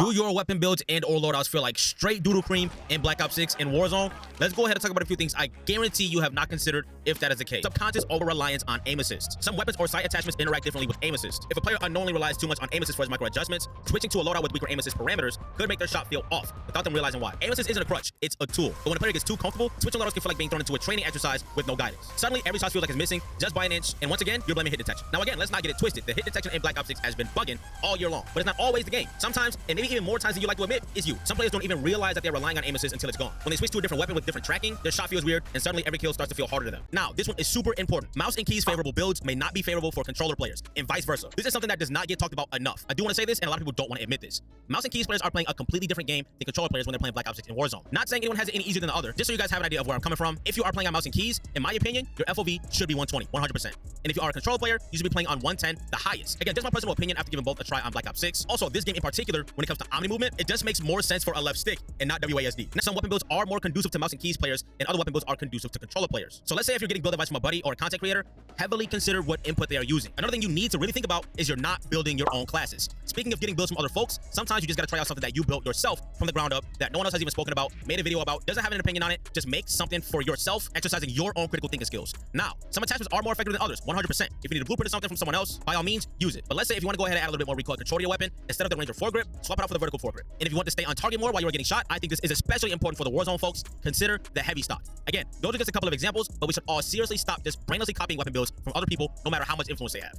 Do your weapon builds and or loadouts feel like straight doodle cream in Black Ops 6 and Warzone? Let's go ahead and talk about a few things I guarantee you have not considered if that is the case. Subconscious over-reliance on aim assist. Some weapons or sight attachments interact differently with aim assist. If a player unknowingly relies too much on aim assist for his micro adjustments, switching to a loadout with weaker aim assist parameters could make their shot feel off without them realizing why. Aim assist isn't a crutch, it's a tool. But when a player gets too comfortable, switching loadouts can feel like being thrown into a training exercise with no guidance. Suddenly, every shot feels like it's missing just by an inch, and once again, you're blaming hit detection. Now again, let's not get it twisted. The hit detection in Black Ops 6 has been bugging all year long, but it's not always the game. Sometimes, and maybe even more times than you like to admit, it's you. Some players don't even realize that they're relying on aim assist until it's gone. When they switch to a different weapon with different tracking, their shot feels weird, and suddenly every kill starts to feel harder to them. Now, this one is super important. Mouse and keys favorable builds may not be favorable for controller players, and vice versa. This is something that does not get talked about enough. I do want to say this, and a lot of people don't want to admit this. Mouse and keys players are playing a completely different game than controller players when they're playing Black Ops 6 and Warzone. Not saying anyone has it any easier than the other, just so you guys have an idea of where I'm coming from. If you are playing on mouse and keys, in my opinion, your FOV should be 120, 100%. And if you are a controller player, you should be playing on 110, the highest. Again, just my personal opinion after giving both a try on Black Ops 6. Also, this game in particular, when it comes to omni movement, it just makes more sense for a left stick and not WASD. Now, some weapon builds are more conducive to mouse and keys players, and other weapon builds are conducive to controller players. So let's say if you're getting build advice from a buddy or a content creator, heavily consider what input they are using. Another thing you need to really think about is you're not building your own classes. Speaking of getting builds from other folks, sometimes you just gotta try out something that you built yourself from the ground up that no one else has even spoken about, made a video about, doesn't have an opinion on it. Just make something for yourself, exercising your own critical thinking skills. Now, some attachments are more effective than others, 100%. If you need a blueprint of something from someone else, by all means, use it. But let's say if you want to go ahead and add a little bit more recoil control to your weapon, instead of the ranger foregrip, swap it out for the vertical foregrip. And if you want to stay on target more while you're getting shot, I think this is especially important for the Warzone folks. Consider the heavy stock. Again, those are just a couple of examples, but we should all seriously stop just brainlessly copying weapon builds from other people, no matter how much influence they have.